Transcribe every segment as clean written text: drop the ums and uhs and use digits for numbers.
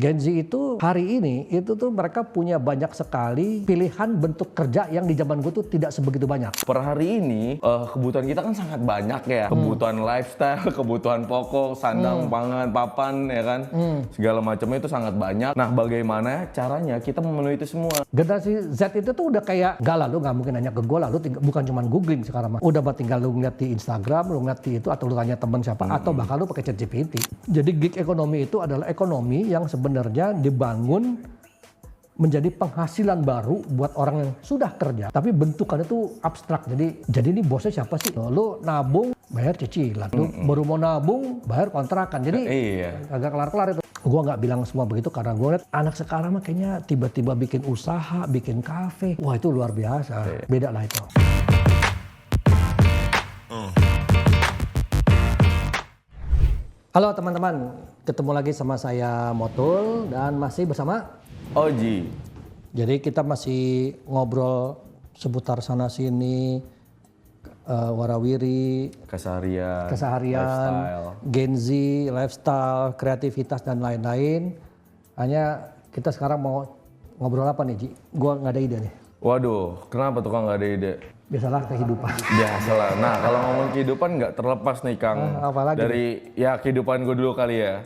Gen Z itu hari ini itu tuh mereka punya banyak sekali pilihan bentuk kerja yang di zaman gue tuh tidak sebegitu banyak. Per hari ini kebutuhan kita kan sangat banyak ya. Kebutuhan lifestyle, kebutuhan pokok, sandang, pangan, papan ya kan. Segala macamnya itu sangat banyak. Nah, bagaimana caranya kita memenuhi itu semua? Generasi Z itu tuh udah kayak gak lah, lu gak mungkin nanya ke gue lah, lu bukan cuma googling sekarang mah. Udah tinggal lu ngeliat di Instagram, lu ngeliat di itu atau lu tanya temen siapa atau bahkan lu pakai ChatGPT. Jadi gig ekonomi itu adalah ekonomi yang sebenarnya dibangun menjadi penghasilan baru buat orang yang sudah kerja, tapi bentukannya tuh abstrak. Jadi ini bosnya siapa sih? Lu nabung bayar cicilan, lu baru mau nabung bayar kontrakan. Jadi agak kelar-kelar itu. Gua nggak bilang semua begitu karena gue lihat anak sekarang mah kayaknya tiba-tiba bikin usaha, bikin kafe. Wah, itu luar biasa. Beda lah itu. Halo teman-teman, ketemu lagi sama saya Motul dan masih bersama Oji. Jadi kita masih ngobrol seputar sana sini, warawiri, keseharian, lifestyle. Gen Z, lifestyle, kreativitas dan lain-lain. Hanya kita sekarang mau ngobrol apa nih, Ji? Gua nggak ada ide nih. Waduh, kenapa tuh Kang nggak ada ide? Biasalah kehidupan. Biasalah. Nah, kalau ngomong kehidupan nggak terlepas nih Kang. Apalagi? Dari ya kehidupan gue dulu kali ya.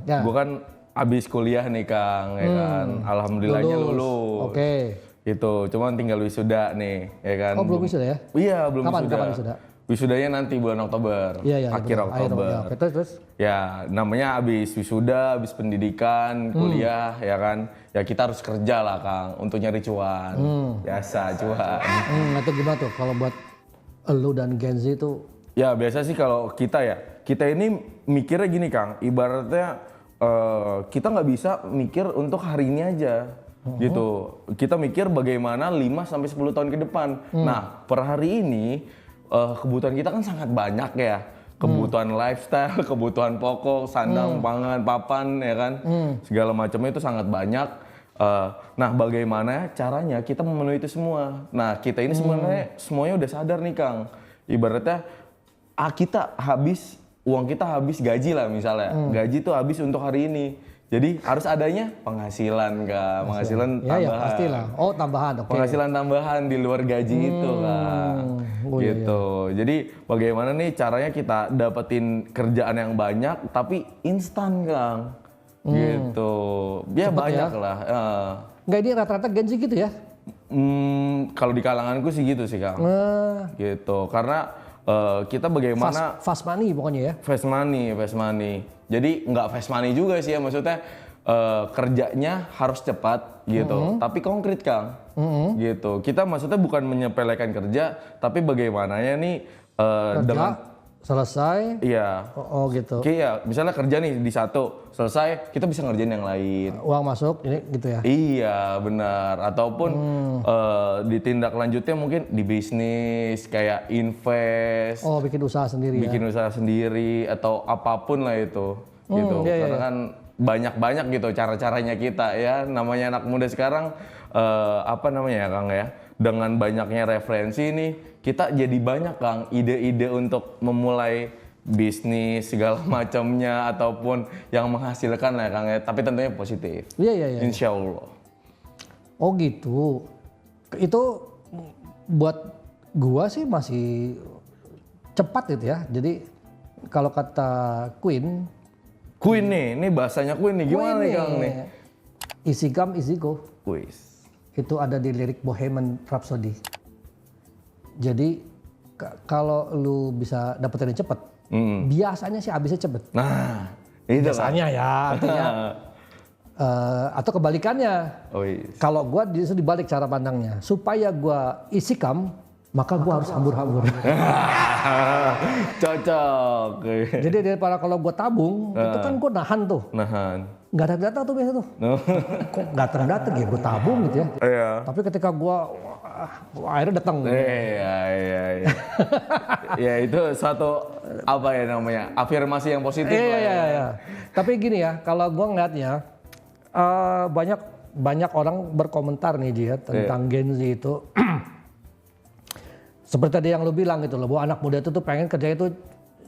Ya. Gue kan abis kuliah nih Kang, ya kan. Alhamdulillahnya lulus. Oke. Itu, cuman tinggal wisuda nih, ya kan. Oh, belum wisuda ya? Iya, belum Kapan wisuda. Wisudanya nanti bulan Oktober, akhir Oktober. Terus? Ya, namanya abis wisuda, abis pendidikan, kuliah, ya kan. Ya kita harus kerja lah Kang, untuk nyari cuan. Biasa, cuan. Itu gimana tuh kalau buat lu dan Gen Z itu? Ya biasa sih kalau kita ya, kita ini mikirnya gini Kang, ibaratnya kita nggak bisa mikir untuk hari ini aja. Gitu. Kita mikir bagaimana 5-10 tahun ke depan. Nah, per hari ini kebutuhan kita kan sangat banyak ya. Kebutuhan lifestyle, kebutuhan pokok, sandang, pangan, papan ya kan. Segala macamnya itu sangat banyak. Nah, bagaimana caranya kita memenuhi itu semua? Nah, kita ini semuanya udah sadar nih Kang. Ibaratnya uang kita habis gaji lah misalnya. Gaji tuh habis untuk hari ini. Jadi harus adanya penghasilan Kak, penghasilan tambahan. Ya pastilah. Oh, tambahan. Okay. Penghasilan tambahan di luar gaji itu Kak. Gitu. Jadi bagaimana nih caranya kita dapetin kerjaan yang banyak tapi instan Kang. Gitu. Ya cepet banyak ya? Lah. Nggak, ini rata-rata Gen Z gitu ya? Kalau di kalanganku sih gitu sih Kang. Gitu. Karena kita bagaimana fast money pokoknya ya. Fast money. Jadi nggak fast money juga sih ya, maksudnya kerjanya harus cepat gitu, tapi konkret Kang. Gitu. Kita maksudnya bukan menyepelekan kerja, tapi bagaimananya nih dengan selesai. Iya. Oh gitu. Oke ya, misalnya kerja nih di satu, selesai, kita bisa ngerjain yang lain. Uang masuk, ini gitu ya? Iya, benar. Ataupun ditindak lanjutnya mungkin di bisnis, kayak invest. Oh, bikin usaha sendiri bikin usaha sendiri, atau apapun lah itu. Gitu. Karena kan banyak-banyak gitu cara-caranya kita ya. Namanya anak muda sekarang, apa namanya ya Kang ya? Dengan banyaknya referensi nih, kita jadi banyak Kang ide-ide untuk memulai bisnis segala macamnya ataupun yang menghasilkan lah Kang ya, tapi tentunya positif. Iya. Insya Allah. Oh gitu. Itu buat gua sih masih cepat gitu ya. Jadi kalau kata Queen nih, ini bahasanya Queen nih, gimana nih Kang nih? Easy come, easy go. Wis. Itu ada di lirik Bohemian Rhapsody. Jadi kalau lu bisa dapetin cepet, biasanya sih habisnya cepet. Nah, itu biasanya ya, artinya atau kebalikannya. Kalau gua dibalik cara pandangnya, supaya gua isi come, maka gua harus hambur-hambur. Cocok. Jadi daripada kalau gua tabung, itu kan gua nahan tuh. Nggak datang tuh biasa tuh. Kok nggak datang ya, gue tabung gitu ya. Iya. Tapi ketika gue akhirnya datang. Iya. Ya itu suatu apa ya namanya, afirmasi yang positif lah. Iya. Tapi gini ya, kalau gue ngeliatnya banyak orang berkomentar nih dia tentang Gen Z itu. Seperti tadi yang lu bilang gitu loh, bahwa anak muda itu tuh pengen kerja itu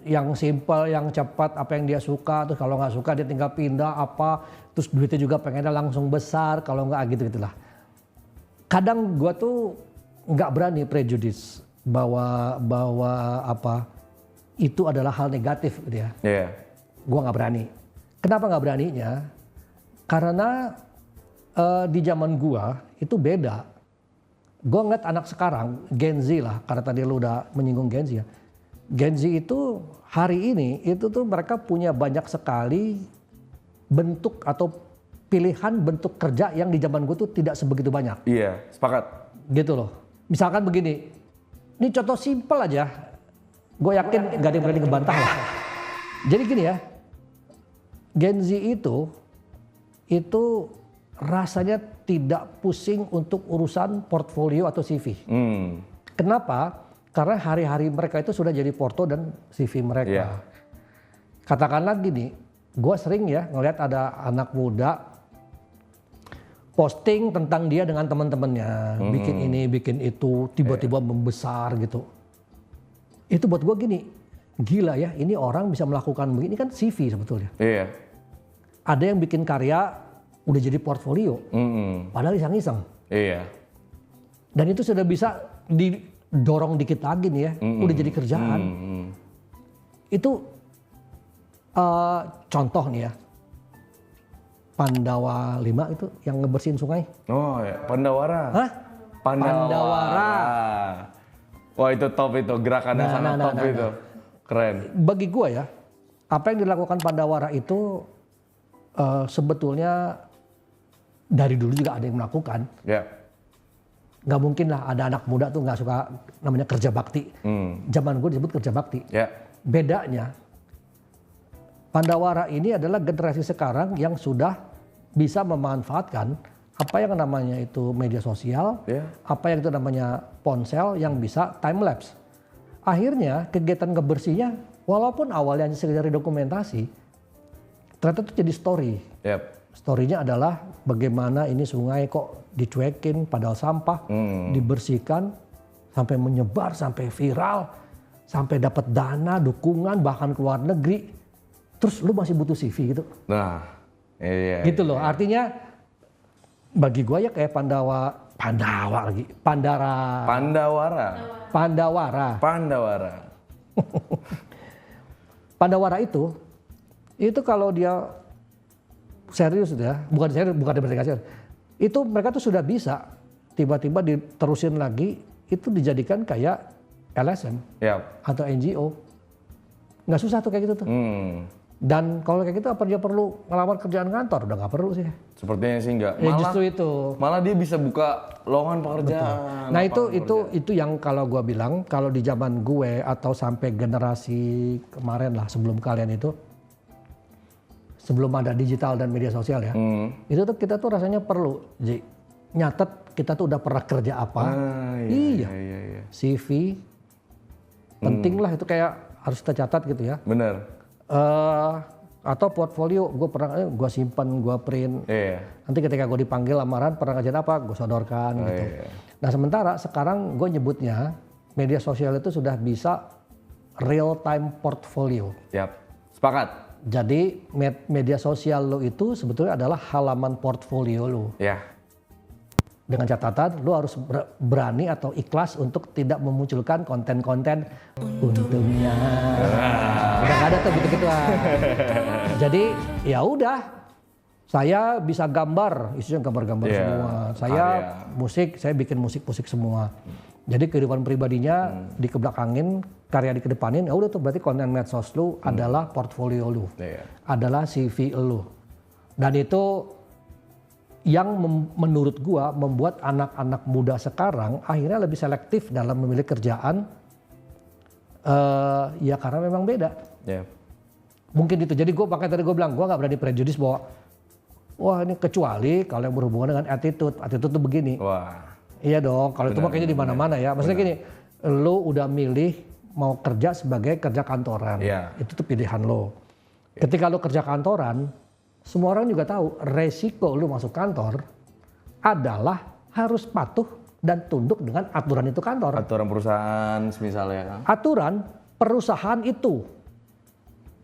yang simple, yang cepat, apa yang dia suka, terus kalau nggak suka dia tinggal pindah apa, terus duitnya juga pengennya langsung besar, kalau nggak gitu-gitulah. Kadang gua tuh nggak berani prejudis bahwa apa itu adalah hal negatif gitu ya. Iya. Gua nggak berani. Kenapa nggak beraninya? Karena di zaman gua itu beda. Gua ngeliat anak sekarang, Gen Z lah, karena tadi lu udah menyinggung Gen Z ya. Gen Z itu hari ini itu tuh mereka punya banyak sekali bentuk atau pilihan bentuk kerja yang di zaman gue tuh tidak sebegitu banyak. Iya, sepakat. Gitu loh. Misalkan begini, ini contoh simpel aja. Gue yakin gak ada yang berani ngebantah lah. Jadi gini ya, Gen Z itu rasanya tidak pusing untuk urusan portfolio atau CV. Kenapa? Karena hari-hari mereka itu sudah jadi porto dan CV mereka. Iya. Katakanlah gini, gue sering ya ngelihat ada anak muda posting tentang dia dengan teman-temannya, bikin ini, bikin itu, tiba-tiba membesar gitu. Itu buat gue gini, gila ya, ini orang bisa melakukan begini kan CV sebetulnya. Iya. Ada yang bikin karya udah jadi portfolio, padahal iseng-iseng. Iya. Dan itu sudah bisa didorong dikit lagi nih ya, udah jadi kerjaan. Itu contoh nih ya, Pandawa 5 itu yang ngebersihin sungai. Oh ya, Pandawara. Hah? Pandawara. Wah itu top itu, gerakannya sangat top itu. Keren. Bagi gua ya, apa yang dilakukan Pandawara itu sebetulnya dari dulu juga ada yang melakukan. Ya. Nggak mungkin lah ada anak muda tuh nggak suka namanya kerja bakti. Zaman gue disebut kerja bakti. Ya. Bedanya Pandawara ini adalah generasi sekarang yang sudah bisa memanfaatkan apa yang namanya itu media sosial, apa yang itu namanya ponsel yang bisa time lapse. Akhirnya kegiatan ngebersihnya walaupun awalnya hanya sekedar dokumentasi, ternyata itu jadi story. Yep. Story-nya adalah bagaimana ini sungai kok dicuekin padahal sampah, dibersihkan sampai menyebar, sampai viral, sampai dapat dana, dukungan bahkan ke luar negeri. Terus lu masih butuh CV gitu. Nah, iya. Gitu loh. Artinya bagi gua ya kayak Pandawara. Pandawara itu kalau dia serius ya, bukan serius, itu mereka tuh sudah bisa tiba-tiba diterusin lagi, itu dijadikan kayak LSM atau NGO. Nggak susah tuh kayak gitu tuh. Dan kalau kayak gitu apa dia perlu ngelamar kerjaan kantor? Udah nggak perlu sih. Sepertinya sih nggak. Ya justru itu. Malah dia bisa buka lowongan pekerjaan. Nah itu yang kalau gue bilang, kalau di zaman gue atau sampai generasi kemarin lah sebelum kalian itu, sebelum ada digital dan media sosial ya, itu tuh kita tuh rasanya perlu nyatet kita tuh udah pernah kerja apa. Iya. CV penting lah itu, kayak harus kita catat gitu ya. Bener. Atau portfolio gue pernah gue simpan, gue print. Nanti ketika gue dipanggil lamaran pernah kerjaan apa gue sodorkan gitu. Nah sementara sekarang gue nyebutnya media sosial itu sudah bisa real time portfolio. Yap, sepakat. Jadi media sosial lo itu sebetulnya adalah halaman portfolio lo. Ya. Dengan catatan lo harus berani atau ikhlas untuk tidak memunculkan konten-konten untungnya. Udah gak ada tuh gitu-gituan. Jadi ya udah, saya bisa gambar, isinya gambar-gambar semua. Saya musik, saya bikin musik-musik semua. Jadi kehidupan pribadinya dikebelakangin, karya dikedepanin, ya udah tuh berarti konten medsos lu adalah portfolio lu, adalah CV lu. Dan itu yang menurut gua membuat anak-anak muda sekarang akhirnya lebih selektif dalam memilih kerjaan, ya karena memang beda. Mungkin itu. Jadi makanya tadi gue bilang gue nggak berani prejudis bahwa wah ini kecuali kalau yang berhubungan dengan attitude tuh begini. Iya dong, kalau itu makanya di mana-mana ya. Maksudnya gini, lo udah milih mau kerja sebagai kerja kantoran, itu tuh pilihan lo. Ketika lo kerja kantoran, semua orang juga tahu resiko lu masuk kantor adalah harus patuh dan tunduk dengan aturan itu kantor. Aturan perusahaan misalnya kan? Aturan perusahaan itu.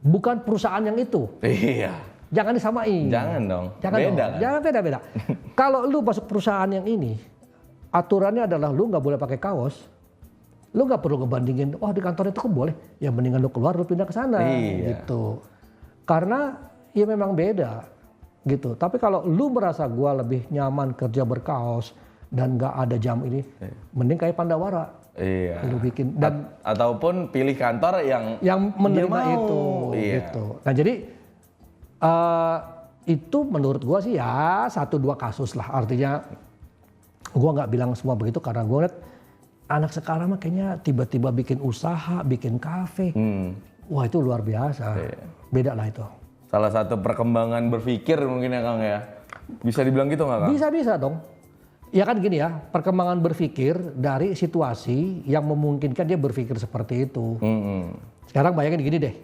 bukan perusahaan yang itu. Iya. Jangan disamain. Jangan dong. Jangan beda dong. kan? Jangan beda-beda. Kalau lu masuk perusahaan yang ini, aturannya adalah lu nggak boleh pakai kaos. Lu nggak perlu ngebandingin, di kantor itu kok boleh. Ya mendingan lu keluar, lu pindah ke sana. Iya. Gitu. Karena ya memang beda. Gitu. Tapi kalau lu merasa gua lebih nyaman kerja berkaos dan nggak ada jam ini, mending kayak Pandawara. Iya. Lu bikin dan ataupun pilih kantor yang menerima dia mau. itu. Iya. Gitu. Nah jadi itu menurut gua sih ya 1-2 kasus lah. Artinya gua nggak bilang semua begitu karena gua lihat anak sekarang mah kayaknya tiba-tiba bikin usaha, bikin kafe. Wah itu luar biasa. Iya. Beda lah itu. Salah satu perkembangan berpikir mungkin ya Kang ya. Bisa dibilang gitu nggak Kang? Bisa dong. Ya kan gini ya, perkembangan berpikir dari situasi yang memungkinkan dia berpikir seperti itu. Sekarang bayangin gini deh.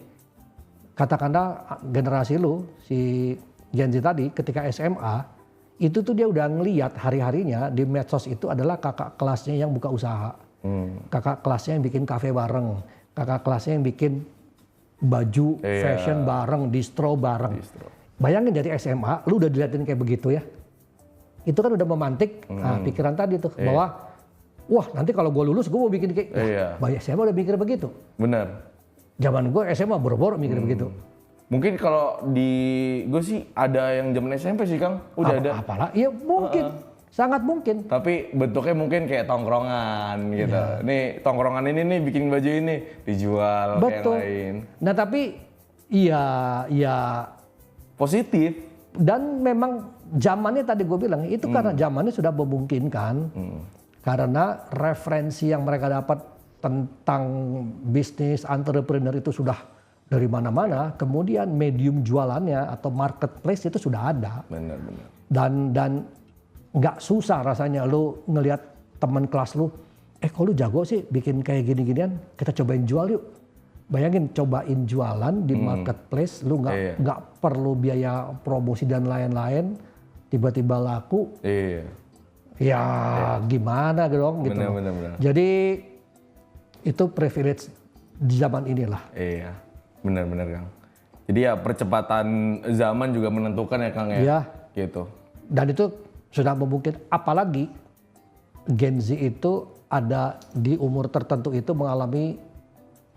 Katakanlah generasi lu, si Gen Z tadi ketika SMA, itu tuh dia udah ngeliat hari-harinya di medsos itu adalah kakak kelasnya yang buka usaha. Kakak kelasnya yang bikin kafe bareng. Kakak kelasnya yang bikin baju fashion bareng, distro bareng. Bayangin dari SMA, lu udah diliatin kayak begitu ya. Itu kan udah memantik pikiran tadi tuh. Bahwa, wah nanti kalau gue lulus gue mau bikin kayak, banyak SMA udah mikir begitu. Bener. Zaman gue SMA boro-boro mikir begitu. Mungkin kalau di gue sih ada yang zaman SMP sih Kang, udah ada. Apalah, iya mungkin, sangat mungkin. Tapi bentuknya mungkin kayak tongkrongan gitu. Nih tongkrongan ini nih bikin baju ini dijual kayak yang lain. Nah tapi ya positif. Dan memang zamannya tadi gue bilang itu karena zamannya sudah memungkinkan. Karena referensi yang mereka dapat tentang bisnis entrepreneur itu sudah dari mana-mana, kemudian medium jualannya atau marketplace itu sudah ada. Benar. Dan nggak susah rasanya lu ngelihat teman kelas lu, kok lu jago sih bikin kayak gini-ginian, kita cobain jual yuk. Bayangin cobain jualan di marketplace, lu nggak perlu biaya promosi dan lain-lain, tiba-tiba laku. Iya. Ya gimana dong gitu. Benar. Jadi itu privilege di zaman inilah. Iya, benar Kang. Jadi ya percepatan zaman juga menentukan ya Kang ya. Iya. Gitu. Dan itu sudah memungkinkan, apalagi Gen Z itu ada di umur tertentu itu mengalami,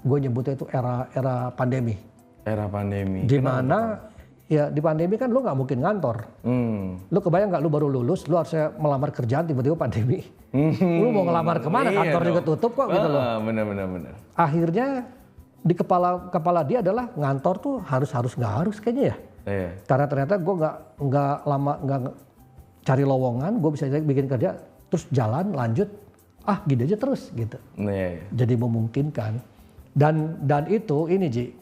gue nyebutnya itu era pandemi. Era pandemi. Di mana ya di pandemi kan lu nggak mungkin ngantor. Lu kebayang nggak lu baru lulus, lu harusnya melamar kerjaan tiba-tiba pandemi. Lu mau ngelamar kemana? Kantor juga tutup kok gitu loh. Benar. Akhirnya di kepala dia adalah ngantor tuh harus nggak harus kayaknya ya. Iya. Karena ternyata gue nggak cari lowongan, gue bisa bikin kerja terus jalan lanjut, gini aja terus gitu. Iya. Jadi memungkinkan. Dan itu ini Ji,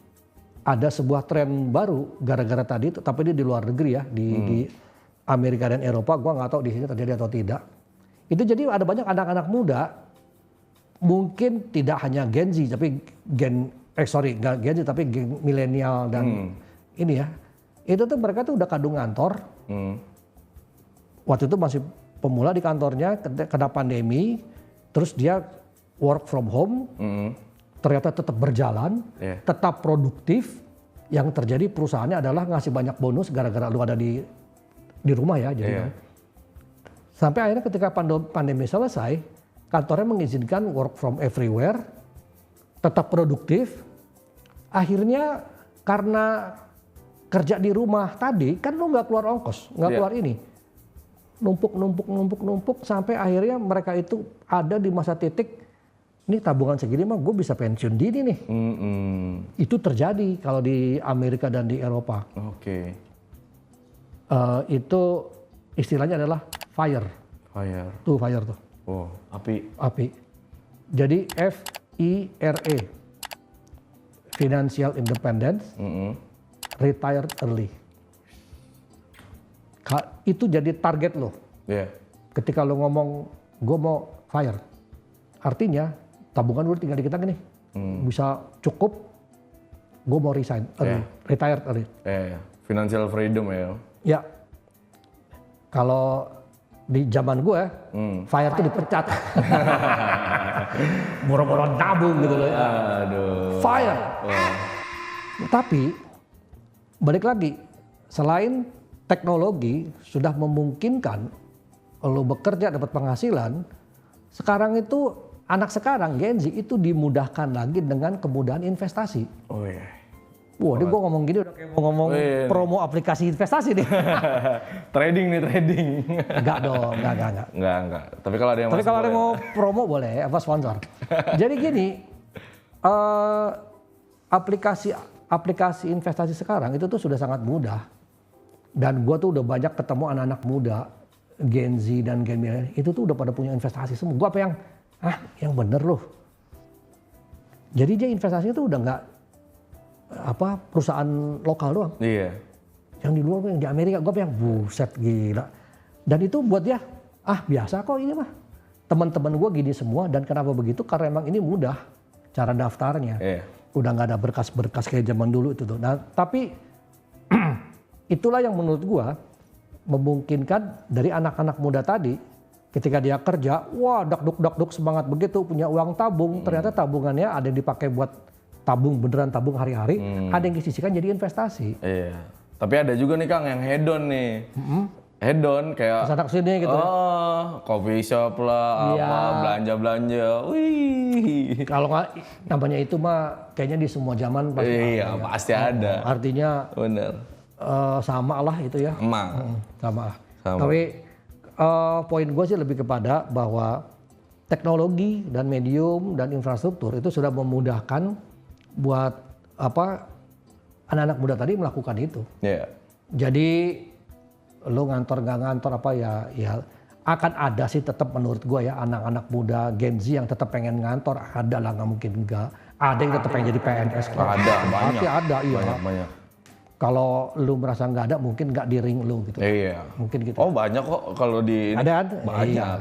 ada sebuah tren baru gara-gara tadi itu, tapi ini di luar negeri ya, di Amerika dan Eropa, gue nggak tahu di sini terjadi atau tidak. Itu jadi ada banyak anak-anak muda, mungkin tidak hanya Gen Z, tapi nggak Gen Z, tapi gen milenial dan ini ya, itu tuh mereka tuh udah kadung ngantor. Waktu itu masih pemula di kantornya, kena pandemi, terus dia work from home. Ternyata tetap berjalan, tetap produktif. Yang terjadi perusahaannya adalah ngasih banyak bonus gara-gara lu ada di rumah ya. Jadi sampai akhirnya ketika pandemi selesai, kantornya mengizinkan work from everywhere, tetap produktif. Akhirnya karena kerja di rumah tadi, kan lu nggak keluar ongkos, nggak keluar ini. Numpuk sampai akhirnya mereka itu ada di masa titik, ini tabungan segini mah gue bisa pensiun dini nih. Itu terjadi kalau di Amerika dan di Eropa. Oke. Itu istilahnya adalah FIRE. Tuh FIRE tuh. Oh, api. Jadi FIRE. Financial Independence. Retired Early. Itu jadi target lo. Ketika lo ngomong gue mau FIRE. Artinya tabungan gue tinggal dikit lagi nih. Bisa cukup, gue mau resign early, retired early. Financial freedom ya. Ya, kalau di zaman gue, FIRE tuh dipecat. Boro-boro nabung gitu loh. Aduh. FIRE. Tapi balik lagi, selain teknologi sudah memungkinkan lo bekerja dapat penghasilan, sekarang itu anak sekarang Gen Z itu dimudahkan lagi dengan kemudahan investasi. Oh iya. Wah, dia gue ngomong gini udah kayak mau ngomong promo aplikasi investasi nih. Trading nih, trading. Enggak dong, enggak. Enggak. Tapi kalau ada yang Tapi kalau ada yang mau promo boleh, apa sponsor. Jadi gini, aplikasi investasi sekarang itu tuh sudah sangat mudah. Dan gue tuh udah banyak ketemu anak-anak muda, Gen Z dan Gen milenial itu tuh udah pada punya investasi semua. Gue apa yang bener loh. Jadi dia investasinya tuh udah nggak perusahaan lokal doang. Iya. Yang di luar, yang di Amerika, gue yang buset gila. Dan itu buat dia, biasa kok ini mah. Teman-teman gue gini semua, dan kenapa begitu? Karena emang ini mudah cara daftarnya. Iya. Udah nggak ada berkas-berkas kayak zaman dulu itu tuh. Nah, tapi itulah yang menurut gue memungkinkan dari anak-anak muda tadi, ketika dia kerja, wah dak-duk semangat begitu, punya uang tabung, ternyata tabungannya ada yang dipakai buat tabung beneran tabung hari-hari, ada yang disisihkan jadi investasi. Iya. Tapi ada juga nih Kang yang hedon nih. Hedon kayak Kesana kesini gitu. coffee shop lah, Iya. belanja-belanja. Wih. Kalau nggak namanya itu mah kayaknya di semua zaman pasti Iya, ada ya. pasti ada. Artinya Bener. sama lah itu ya. Emang. Sama. Sama. Tapi poin gue sih lebih kepada bahwa teknologi dan medium dan infrastruktur itu sudah memudahkan buat anak-anak muda tadi melakukan itu. Iya. Jadi lo ngantor nggak ngantor ya akan ada sih tetap menurut gue ya anak-anak muda Gen Z yang tetap pengen ngantor, ada lah, nggak mungkin enggak. Ada yang tetap pengen jadi PNS. Ada, banyak. Pasti ada, iya. Banyak. Kalau lu merasa nggak ada, mungkin nggak di ring lu gitu. Iya. Mungkin gitu. Oh banyak kok kalau di ini. Ada.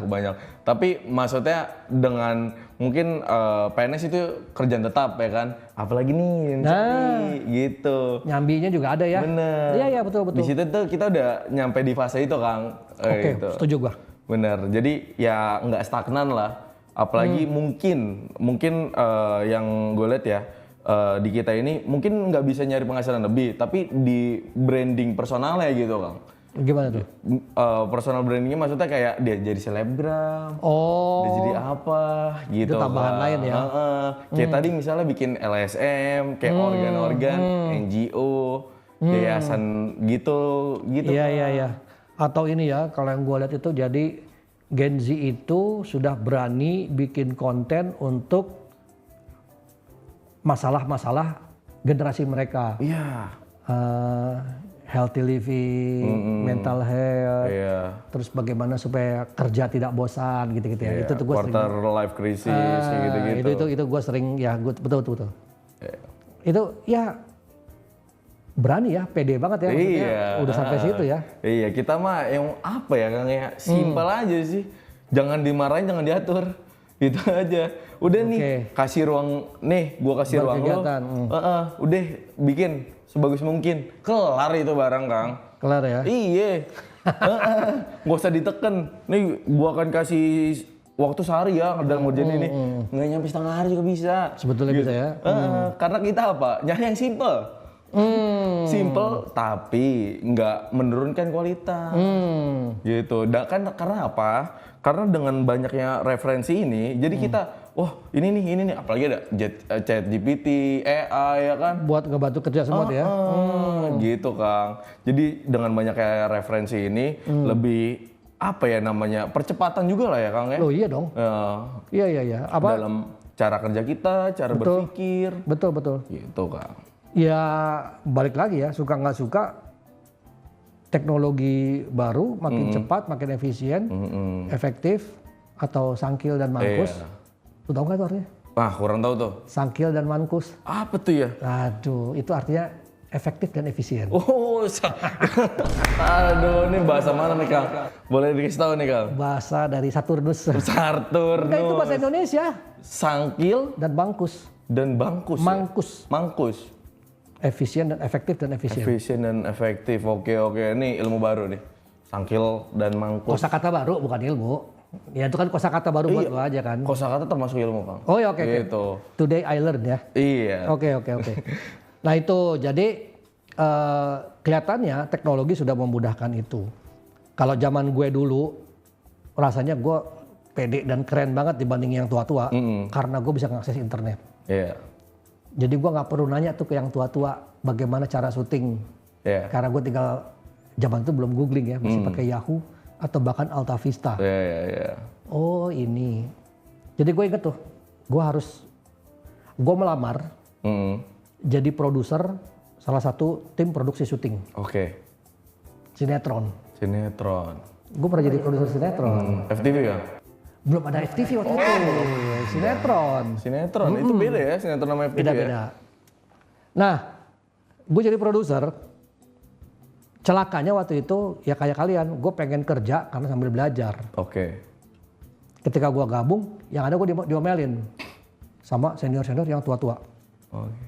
Banyak. Tapi maksudnya dengan mungkin PNS itu kerjaan tetap ya kan. Apalagi nih yang sepi, gitu. Nyambinya juga ada ya. Bener. Iya betul. Di situ tuh kita udah nyampe di fase itu Kang. Oke, Gitu. setuju gua. Bener. Jadi ya nggak stagnan lah. Apalagi mungkin yang gue lihat ya. Di kita ini mungkin nggak bisa nyari penghasilan lebih, tapi di branding personalnya gitu Kang. Gimana tuh? Personal brandingnya maksudnya kayak dia jadi selebgram, Oh. dia jadi apa gitu. Itu tambahan Kang. lain ya? Kayak tadi misalnya bikin LSM, kayak organ-organ, NGO, yayasan gitu. Iya. Atau ini ya, kalau yang gue lihat itu jadi Gen Z itu sudah berani bikin konten untuk masalah-masalah generasi mereka. Iya. Healthy living, mental health, terus bagaimana supaya kerja tidak bosan gitu-gitu ya. Itu tuh gue sering. Quarter life crisis gitu-gitu. Itu gue sering ya, betul. Itu ya berani ya, pede banget ya, maksudnya udah sampai situ ya. Iya, kita mah yang apa ya Kang ya, simpel aja sih. Jangan dimarahin, jangan diatur. Gitu aja. Udah nih, kasih ruang nih, gua kasih ruang lo. Udah bikin sebagus mungkin. Kelar itu barang, Kang. Kelar ya? Iya. Gak usah diteken. Nih gua akan kasih waktu sehari ya dalam ngerjain ini. Nggak nyampe setengah hari juga bisa. Sebetulnya bisa ya. Karena kita apa? Nyari yang simple. Simple tapi nggak menurunkan kualitas. Gitu. Karena apa? Karena dengan banyaknya referensi ini, jadi kita, wah ini nih, apalagi ada ChatGPT, AI ya kan? Buat ngebantu kerja semua tuh ya. Gitu Kang. Jadi dengan banyaknya referensi ini, lebih apa ya namanya, percepatan juga lah ya Kang ya? Loh iya dong. Iya. Apa? Dalam cara kerja kita, cara berpikir. Betul. Gitu Kang. Ya balik lagi ya, suka nggak suka, teknologi baru makin cepat, makin efisien, efektif, atau sangkil dan mankus. Lu tahu nggak tuh artinya? Kurang tahu tuh. Sangkil dan mankus. Apa tuh ya? Aduh, itu artinya efektif dan efisien. Aduh, ini bahasa mana nih Kang? Boleh dikasih tahu nih Kang? Bahasa dari Saturnus. Saturnus. Enggak, itu bahasa Indonesia. Sangkil dan bangkus. Dan bangkus. Mangkus. Efisien dan efektif dan efisien. Efisien dan efektif. Oke. Ini ilmu baru nih. Sangkil dan mangkus. Kosakata baru bukan ilmu. Ya itu kan kosakata baru buat lo aja kan. Kosakata termasuk ilmu Kang. Oh ya oke. Gitu. Today I learned ya. Iya. Oke. Nah itu jadi kelihatannya teknologi sudah memudahkan itu. Kalau zaman gue dulu rasanya gue pede dan keren banget dibanding yang tua-tua karena gue bisa mengakses internet. Iya. Jadi gue nggak perlu nanya tuh ke yang tua-tua bagaimana cara syuting. Karena gue tinggal zaman itu belum googling ya, masih pakai Yahoo atau bahkan Alta Vista. Iya. Oh ini. Jadi gue inget tuh, gue melamar jadi produser salah satu tim produksi syuting. Oke. Sinetron. Gue pernah jadi produser sinetron. FTV ya? Belum ada FTV waktu itu. Sinetron. Itu beda ya sinetron sama FTV Beda-beda. ya? Nah, gue jadi produser. Celakanya waktu itu ya kayak kalian, gue pengen kerja karena sambil belajar. Oke. Ketika gue gabung, yang ada gue diomelin sama senior-senior yang tua-tua. Oke.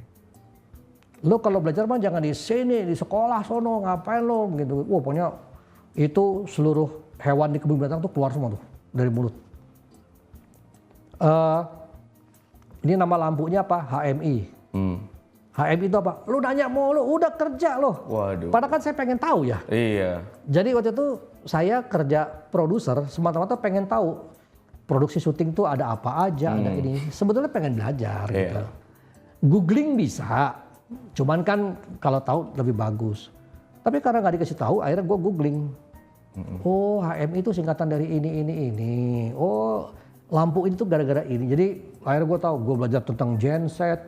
Lo kalau belajar mah jangan di sini, di sekolah sono, ngapain lo gitu. Wah pokoknya itu seluruh hewan di kebun binatang tuh keluar semua tuh dari mulut. Ini nama lampunya apa? HMI. HMI itu apa? Lu nanya mulu, udah kerja loh. Waduh. Padahal kan saya pengen tahu ya. Iya. Jadi waktu itu saya kerja produser, semata-mata pengen tahu produksi syuting tuh ada apa aja, ada ini. Sebetulnya pengen belajar gitu. Googling bisa, cuman kan kalau tahu lebih bagus. Tapi karena nggak dikasih tahu, akhirnya gue googling. Oh HMI itu singkatan dari ini. Oh lampu itu gara-gara ini. Jadi akhirnya gue tahu, gue belajar tentang genset,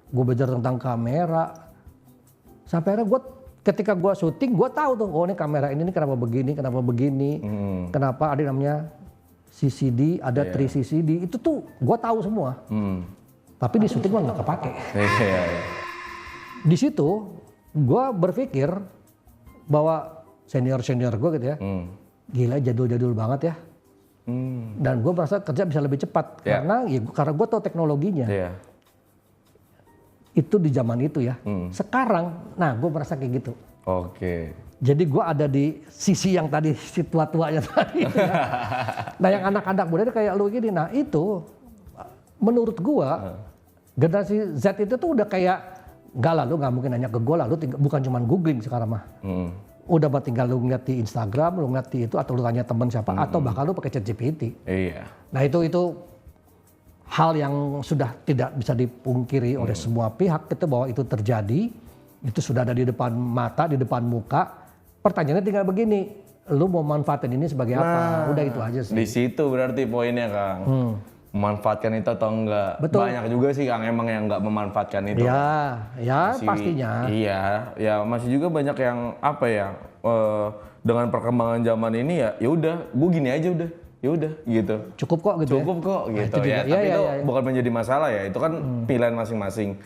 gue belajar tentang kamera. Sampai akhirnya ketika gue syuting, gue tahu tuh, oh ini kamera ini kenapa begini, kenapa ada namanya CCD, ada 3 CCD, itu tuh gue tahu semua. Tapi di syuting mah nggak kepake. Di situ gue berpikir bahwa senior gue gitu ya, gila jadul-jadul banget ya. Dan gue merasa kerja bisa lebih cepat karena gue tahu teknologinya. Itu di zaman itu ya. Sekarang, nah gue merasa kayak gitu. Oke. Jadi gue ada di sisi yang tadi, si tua-tuanya tadi. Ya. Nah yang anak-anak muda kayak lu gini, nah itu menurut gue generasi Z itu tuh udah kayak, enggak lah lu gak mungkin nanya ke gue lah, lu bukan cuma googling sekarang mah. Udah tinggal lu ngeliat di Instagram, lu ngeliat di itu, atau lu tanya temen siapa, atau bahkan lu pakai ChatGPT. Iya. Nah itu hal yang sudah tidak bisa dipungkiri oleh semua pihak itu bahwa itu terjadi, itu sudah ada di depan mata, di depan muka. Pertanyaannya tinggal begini, lu mau manfaatin ini sebagai apa? Udah itu aja sih. Di situ berarti poinnya Kang. Memanfaatkan itu atau enggak? Betul. Banyak juga sih Kang emang yang enggak memanfaatkan itu. Ya pastinya. Iya, ya masih juga banyak yang apa ya, dengan perkembangan zaman ini ya udah, gue gini aja udah. Ya udah gitu. Cukup kok gitu. Cukup kok gitu itu ya. juga. Tapi itu bukan menjadi masalah ya. Itu kan pilihan masing-masing.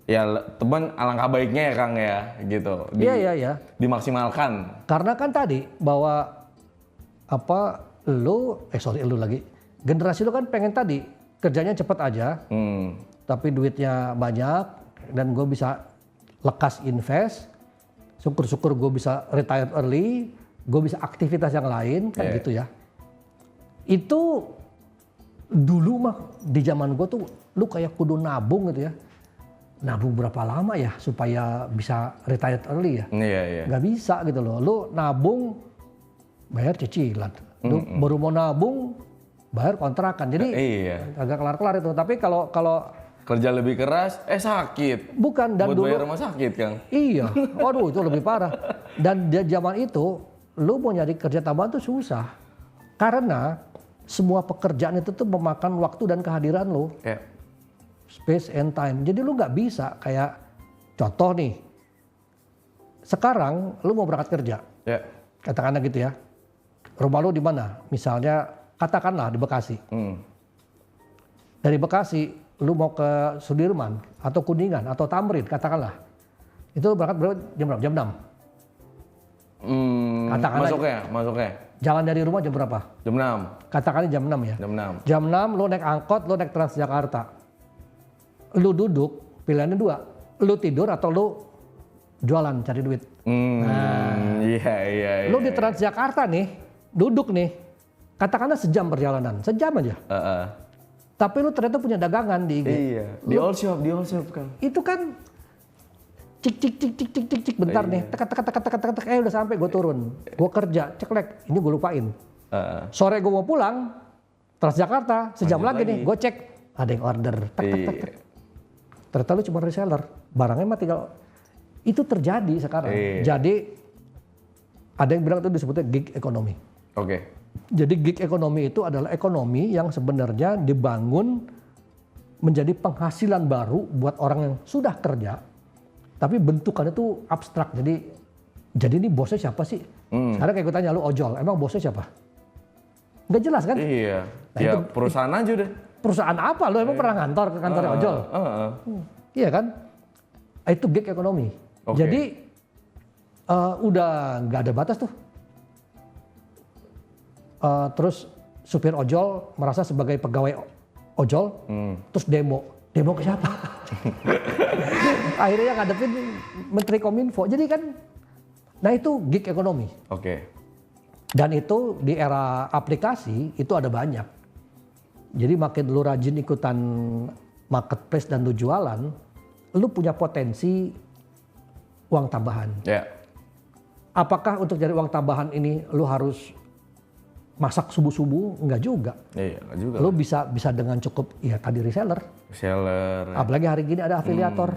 Ya teman alangkah baiknya ya Kang ya gitu. Iya. Dimaksimalkan. Karena kan tadi bahwa lu lagi. Generasi lu kan pengen tadi kerjanya cepet aja. Tapi duitnya banyak dan gue bisa lekas invest. Syukur-syukur gue bisa retire early, gue bisa aktivitas yang lain kan gitu ya. Itu dulu mah di zaman gue tuh lu kayak kudu nabung gitu ya. Nabung berapa lama ya supaya bisa retire early ya? Iya. Gak bisa gitu loh. Lu nabung bayar cicilan. Lu baru mau nabung bayar kontrakan. Jadi agak kelar-kelar itu. Tapi kalau kerja lebih keras, sakit. Bukan, dan buat dulu bayar rumah sakit Kang. Iya. Waduh itu lebih parah. Dan di zaman itu lu mau nyari kerja tambahan tuh susah. Karena semua pekerjaan itu tuh memakan waktu dan kehadiran lo. Space and time. Jadi lu nggak bisa kayak contoh nih. Sekarang lu mau berangkat kerja. Katakanlah gitu ya. Rumah lu di mana? Misalnya katakanlah di Bekasi. Dari Bekasi lu mau ke Sudirman atau Kuningan atau Tamrin katakanlah. Itu berangkat berapa? Jam berapa? Jam 6. Masuknya. Jalan dari rumah jam berapa? Jam 6. Katakanlah jam 6 ya. Jam 6. Jam 6 lu naik angkot, lu naik Transjakarta. Lu duduk, pilihannya 2. Lu tidur atau lu jualan cari duit. Iya. Lu di Transjakarta nih, duduk nih. Katakanlah sejam perjalanan, sejam aja. Tapi lu ternyata punya dagangan di IG. Iya. Di all shop kan. Itu kan cik cik cik cik cik cik cik bentar nih, tek, udah sampai gue turun, gue kerja, ceklek, ini gue lupain. Sore gue mau pulang, Transjakarta, sejam lagi nih, gue cek, ada yang order, tek. Ternyata lu cuma reseller, barangnya mah tinggal, itu terjadi sekarang. Jadi ada yang bilang itu disebutnya gig economy. Jadi gig economy itu adalah ekonomi yang sebenarnya dibangun menjadi penghasilan baru buat orang yang sudah kerja, tapi bentukannya itu abstrak. Jadi ini bosnya siapa sih? Sekarang kayak gue tanya lu ojol, emang bosnya siapa? Nggak jelas kan? Iya. Nah, ya itu, perusahaan aja deh. Perusahaan apa? Lu emang pernah ngantor ke kantor ojol? Iya kan? Itu gig ekonomi. Jadi udah nggak ada batas tuh. Terus supir ojol merasa sebagai pegawai ojol, terus demo ke siapa? Akhirnya ngadepin Menteri Kominfo. Jadi kan, nah itu gig ekonomi. Dan itu di era aplikasi itu ada banyak. Jadi makin lu rajin ikutan marketplace dan lu jualan, lu punya potensi uang tambahan. Apakah untuk cari uang tambahan ini lu harus masak subuh-subuh? Enggak juga. Enggak juga. Lu bisa dengan cukup ya tadi reseller. Apalagi hari gini ada afiliator.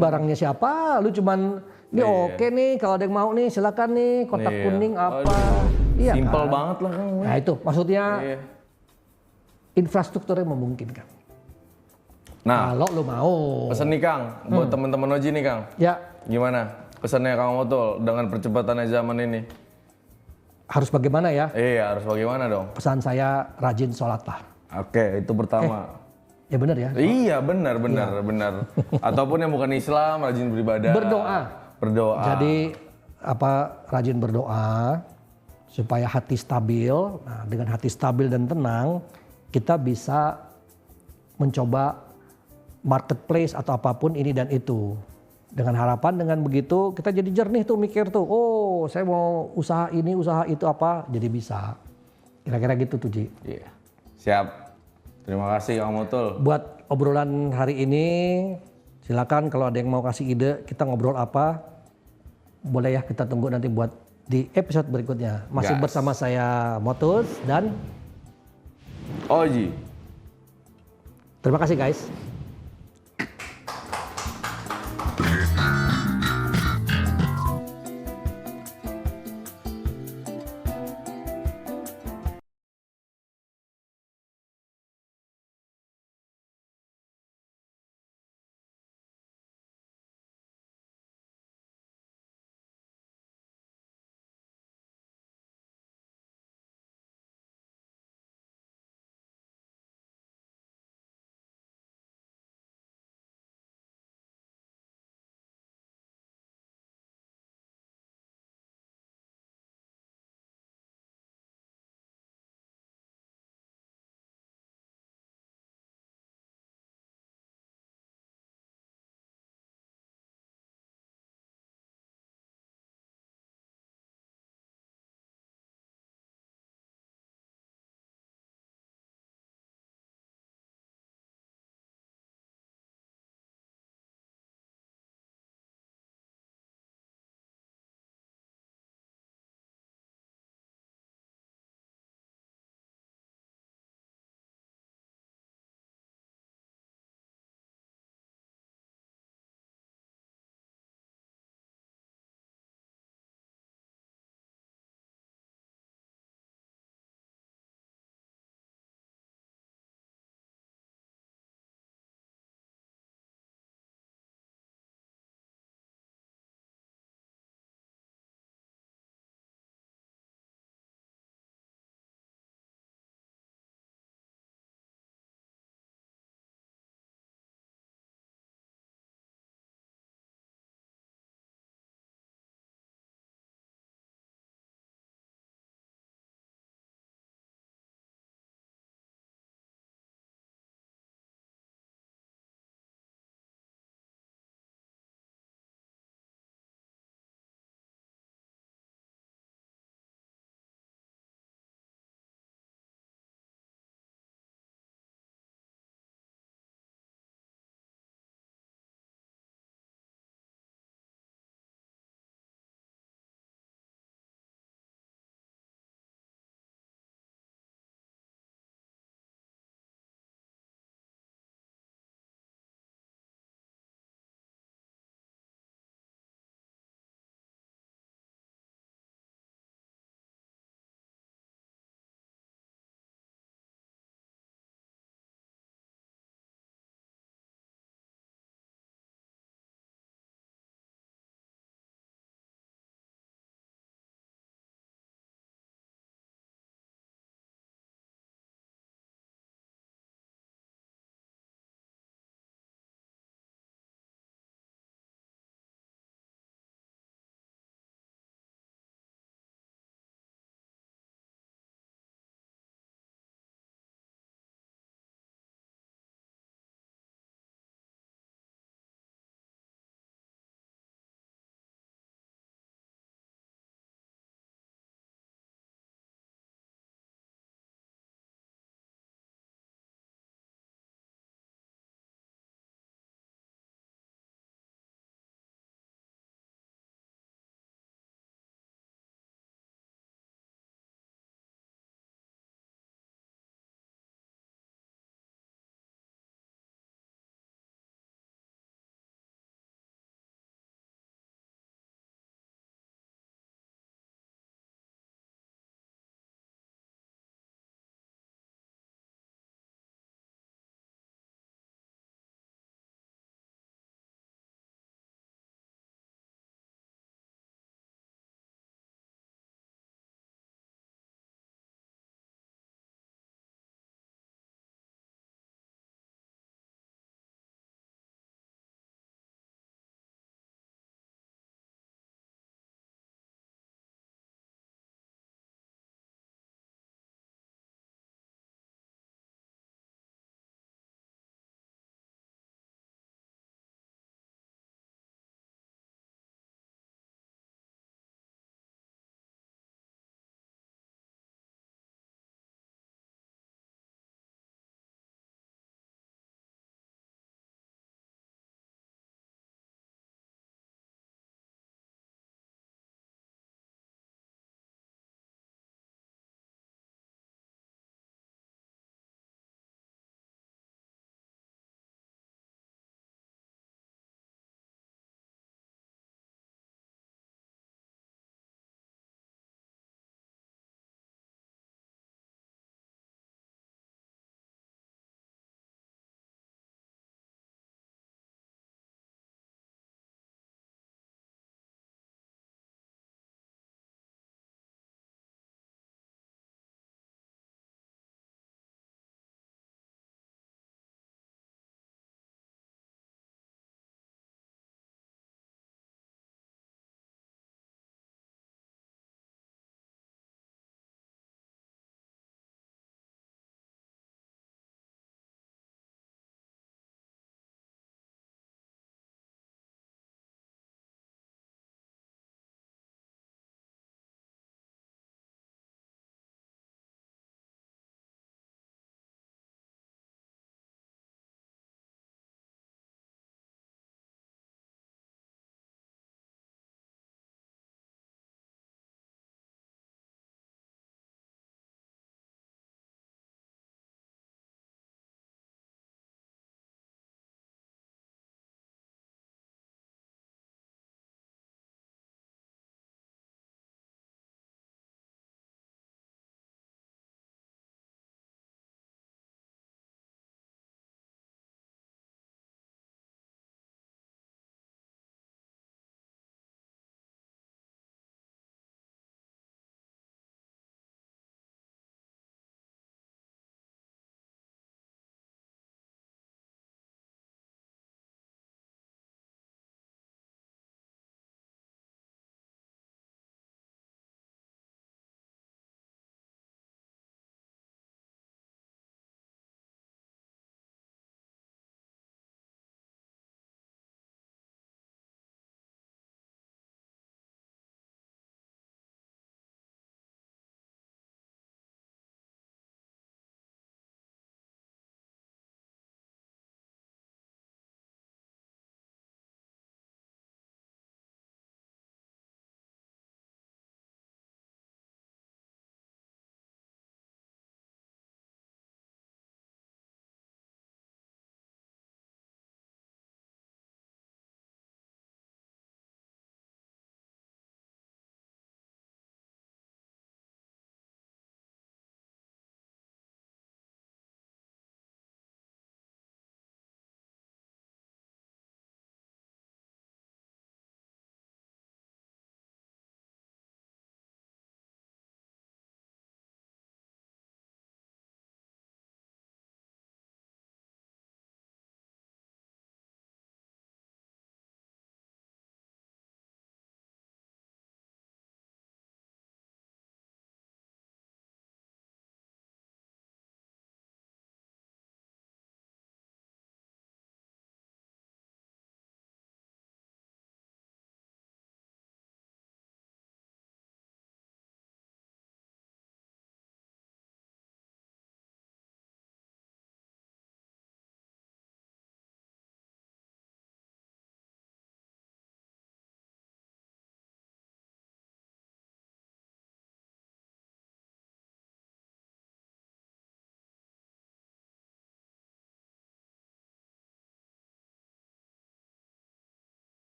Barangnya siapa? Lu cuman ini oke nih, kalau ada yang mau nih silakan nih, kotak kuning apa. Iya, simple kan? banget lah kan. Nah itu maksudnya infrastrukturnya memungkinkan. Nah, kalau lu mau. Pesen nih Kang, buat temen-temen Oji nih Kang. Ya. Gimana pesannya Kang Otul dengan percepatannya zaman ini? Harus bagaimana ya? Harus bagaimana dong? Pesan saya rajin sholat lah. Itu pertama. Ya benar ya? Iya benar. Ataupun yang bukan Islam, rajin beribadah. Berdoa. Jadi rajin berdoa supaya hati stabil. Nah, dengan hati stabil dan tenang, kita bisa mencoba marketplace atau apapun ini dan itu. Dengan harapan dengan begitu kita jadi jernih tuh mikir tuh, oh saya mau usaha ini, usaha itu apa, jadi bisa. Kira-kira gitu tuh Ji. Iya. Siap. Terima kasih Kang Otul. Buat obrolan hari ini, silakan kalau ada yang mau kasih ide, kita ngobrol apa, boleh ya kita tunggu nanti buat di episode berikutnya. Masih bersama saya Motus dan Oji. Terima kasih guys.